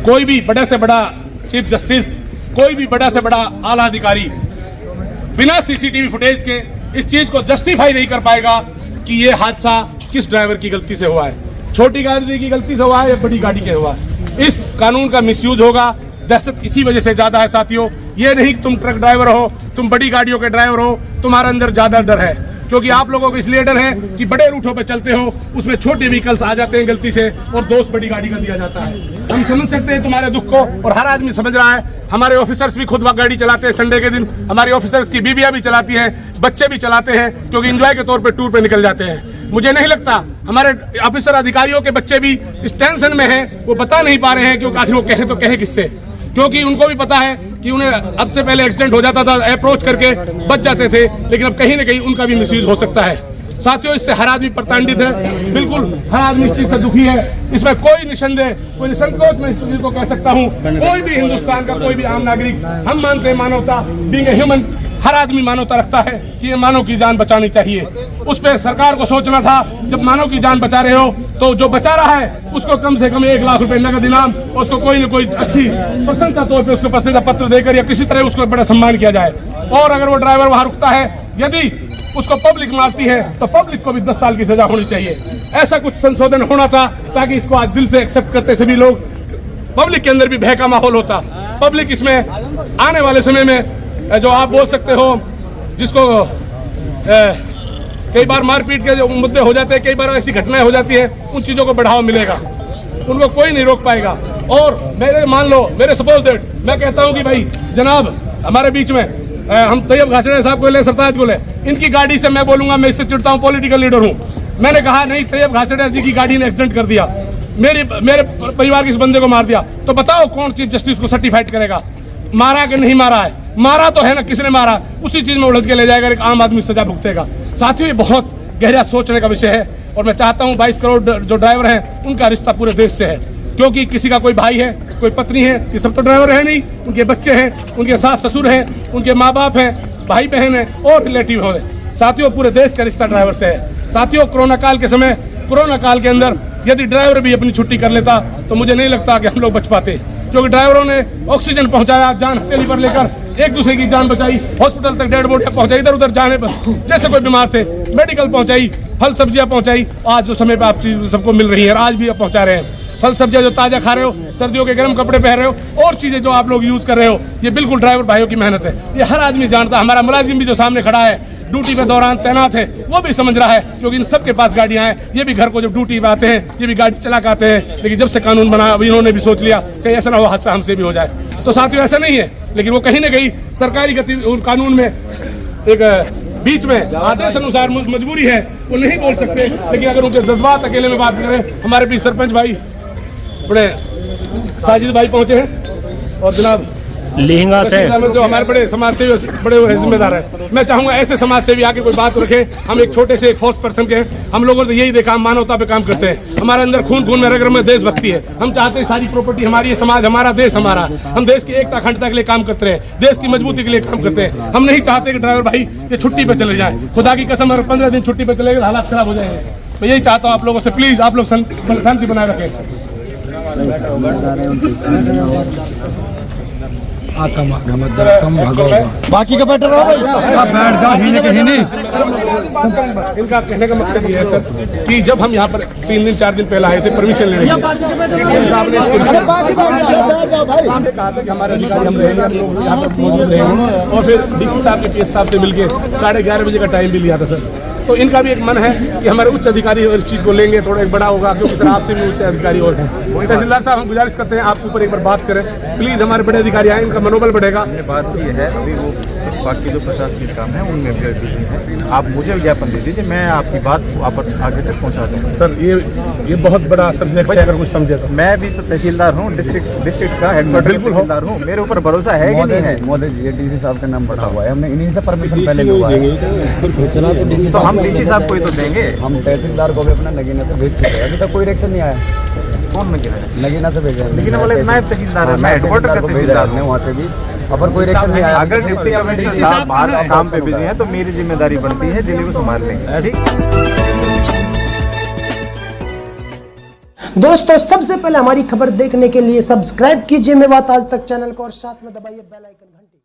कोई भी बड़े से बड़ा चीफ जस्टिस, कोई भी बड़ा से बड़ा आला अधिकारी बिना सीसीटीवी फुटेज के इस चीज को जस्टिफाई नहीं कर पाएगा कि ये हादसा किस ड्राइवर की गलती से हुआ है, छोटी गाड़ी की गलती से हुआ है या बड़ी गाड़ी के हुआ है। इस कानून का मिसयूज होगा। दहशत इसी वजह से ज्यादा है साथियों, ये नहीं तुम ट्रक ड्राइवर हो, तुम बड़ी गाड़ियों के ड्राइवर हो, तुम्हारे अंदर ज्यादा डर है, क्योंकि आप लोगों को इसलिए डर है कि बड़े रूटों पे चलते हो, उसमें छोटे व्हीकल्स आ जाते हैं गलती से और दोस्त बड़ी गाड़ी का दिया जाता है। हम समझ सकते हैं तुम्हारे दुख को और हर आदमी समझ रहा है। हमारे ऑफिसर्स भी खुद गाड़ी चलाते हैं, संडे के दिन हमारी ऑफिसर्स की बीबियां भी चलाती हैं, बच्चे भी चलाते हैं, क्योंकि एंजॉय के तौर पे टूर पे निकल जाते हैं। मुझे नहीं लगता हमारे ऑफिसर अधिकारियों के बच्चे भी इस टेंशन में हैं, वो बता नहीं पा रहे हैं क्योंकि आखिर वो कहें तो कहें किससे, क्योंकि उनको भी पता है कि उन्हें अब से पहले एक्सीडेंट हो जाता था, अप्रोच करके बच जाते थे, लेकिन अब कहीं ना कहीं उनका भी मिसयूज हो सकता है। साथियों, इससे हर आदमी प्रताड़ित है, बिल्कुल हर आदमी इस चीज से दुखी है। इसमें कोई निसंदेह, कोई निसंकोच मैं इस चीज को कह सकता हूँ, कोई भी हिंदुस्तान का कोई भी आम नागरिक, हम मानते हैं मानवता, बीइंग ए ह्यूमन, हर आदमी मानवता रखता है कि ये मानव की जान बचानी चाहिए। उस पर सरकार को सोचना था, जब मानव की जान बचा रहे हो तो जो बचा रहा है उसको कम से कम 1 लाख रुपए नगद इनाम, उसको कोई न कोई अच्छी प्रशंसा तौर पे उसको प्रशंसा पत्र देकर या किसी तरह उसको बड़ा सम्मान किया जाए। और अगर वो ड्राइवर वहां रुकता है, यदि उसको पब्लिक मारती है तो पब्लिक को भी 10 साल की सजा होनी चाहिए। ऐसा कुछ संशोधन होना था ताकि इसको आज दिल से एक्सेप्ट करते सभी लोग। पब्लिक के अंदर भी भय का माहौल होता, पब्लिक इसमें आने वाले समय में जो आप बोल सकते हो, जिसको कई बार मारपीट के जो मुद्दे हो जाते हैं, कई बार ऐसी घटनाएं हो जाती है, उन चीजों को बढ़ावा मिलेगा, उनको कोई नहीं रोक पाएगा। और मेरे मान लो, मेरे सपोज दैट मैं कहता हूं कि भाई जनाब हमारे बीच में हम तैयब घासड़िया साहब को ले, सरताज को ले, इनकी गाड़ी से मैं बोलूंगा, मैं इससे चिढ़ता हूं, पॉलिटिकल लीडर हूं, मैंने कहा नहीं तैयब घासड़िया जी की गाड़ी ने एक्सीडेंट कर दिया, मेरे परिवार के इस बंदे को मार दिया, तो बताओ कौन चीफ जस्टिस को सर्टिफाइड करेगा, मारा कि नहीं मारा है? मारा तो है ना, किसने मारा, उसी चीज में उलझ के ले जाएगा, एक आम आदमी सजा भुगतेगा। साथियों, ये बहुत गहरा सोचने का विषय है और मैं चाहता हूं 22 करोड़ जो ड्राइवर हैं उनका रिश्ता पूरे देश से है, क्योंकि किसी का कोई भाई है, कोई पत्नी है, ये सब तो ड्राइवर है नहीं, उनके बच्चे हैं, उनके सास ससुर हैं, उनके माँ बाप हैं, भाई बहन है और रिलेटिव है। साथियों, पूरे देश का रिश्ता ड्राइवर से है। साथियों, कोरोना काल के समय, कोरोना काल के अंदर यदि ड्राइवर भी अपनी छुट्टी कर लेता तो मुझे नहीं लगता कि हम लोग बच पाते, क्योंकि ड्राइवरों ने ऑक्सीजन पहुंचाया, जान हथेली पर लेकर एक दूसरे की जान बचाई, हॉस्पिटल तक डेड बॉडी पहुंचाई, इधर उधर जाने पर जैसे कोई बीमार थे मेडिकल पहुंचाई, फल सब्जियां पहुंचाई। आज जो समय पे आप चीज सबको मिल रही है, आज भी आप पहुंचा रहे हैं। फल सब्जियां जो ताजा खा रहे हो, सर्दियों के गर्म कपड़े पहन रहे हो और चीजें जो आप लोग यूज कर रहे हो, ये बिल्कुल ड्राइवर भाइयों की मेहनत है। ये हर आदमी जानता है। हमारा मुलाजिम भी जो सामने खड़ा है, ड्यूटी पे दौरान तैनात है, वो भी समझ रहा है, क्योंकि इन सबके पास गाड़ियां हैं। ये भी घर को जब ड्यूटी पे आते हैं, ये भी गाड़ी चला के आते हैं, लेकिन जब से कानून बना अभी इन्होंने भी सोच लिया कहीं ऐसा ना हो हादसा हमसे भी हो जाए। तो साथियों, ऐसा नहीं है, लेकिन वो कहीं ना कहीं सरकारी कानून में एक बीच में आदेश अनुसार मजबूरी है, वो नहीं बोल सकते। लेकिन अगर उनके जज्बात अकेले में बात करें, हमारे बीच सरपंच भाई बड़े साजिद भाई पहुंचे हैं और जनाब लिहिंगा से जो हमारे बड़े समाज सेवी बड़े जिम्मेदार हैं। मैं चाहूंगा ऐसे समाज सेवी आके कोई बात रखे। हम एक छोटे से एक फोर्स पर्सन के हैं, हम लोगों ने यही देखा, हम मानवता पे काम करते हैं, हमारे अंदर खून खून में रग रग में देशभक्ति है। हम चाहते हैं सारी प्रॉपर्टी हमारी है, समाज हमारा, देश हमारा, हम देश की एकता अखंडता के लिए काम करते हैं, देश की मजबूती के लिए काम करते हैं। हम नहीं चाहते कि ड्राइवर भाई ये छुट्टी पे चले जाए, खुदा की कसम अगर 15 दिन छुट्टी पे चले गए हालात खराब हो जाएंगे। मैं यही चाहता हूँ आप लोगों से, प्लीज आप लोग शांति बनाए रखें। बाकी का बेटर हो बैठ जाओ, इनका कहने का मकसद ये है सर कि जब हम यहाँ पर 3 दिन 4 दिन पहले आए थे परमिशन लेने के लिए, साहब ने कहा था कि हमारे अधिकारी हम रहेंगे, हम लोग यहाँ पर मौजूद रहेंगे, और फिर डीसी साहब ने PS साहब से मिलके 11:30 बजे का टाइम भी लिया था सर। तो इनका भी एक मन है कि हमारे उच्च अधिकारी इस चीज को लेंगे, थोड़ा एक बड़ा होगा, क्योंकि सर आपसे भी उच्च अधिकारी और हैं। तहसीलदार साहब, हम गुजारिश करते हैं आपके ऊपर एक बार बात करें प्लीज, हमारे बड़े अधिकारी आए, इनका मनोबल बढ़ेगा। बात ये है, अभी वो बाकी जो प्रशासनिक काम है उनमें भी बिजी है, आप मुझे ज्ञापन दे दीजिए, मैं आपकी बात आप आगे तक पहुंचा दूँगा। सर ये बहुत बड़ा सब्जेक्ट है, अगर कुछ समझे तो। मैं भी तो तहसीलदार हूँ, डिस्ट्रिक्ट का हेडक्वार्टर तहसीलदार हूँ, मेरे ऊपर भरोसा है कि नहीं है? मोदी जी डीसी साहब का नाम पड़ा हुआ है, हमने इन्हीं से परमिशन पहले लिया है, तो हम डीसी साहब को ही तो देंगे। हम तहसीलदार को भी अपना नगीना से भेज चुके हैं, अभी तक कोई रिएक्शन नहीं आया। कौन नगीना? नगीना से भेजा है, लेकिन बोले नायब तहसीलदार है, मैं हेडक्वार्टर का तहसीलदार हूँ, वहाँ से भी अगर कोई रिएक्शन नहीं आया। अगर डिप्टी कमिश्नर साहब बाहर काम पे बिजी हैं तो मेरी जिम्मेदारी बनती है जिले को संभालने की। दोस्तों सबसे पहले हमारी खबर देखने के लिए सब्सक्राइब कीजिए मेवात आज तक चैनल को और साथ में दबाइए बेल आइकन घंटी।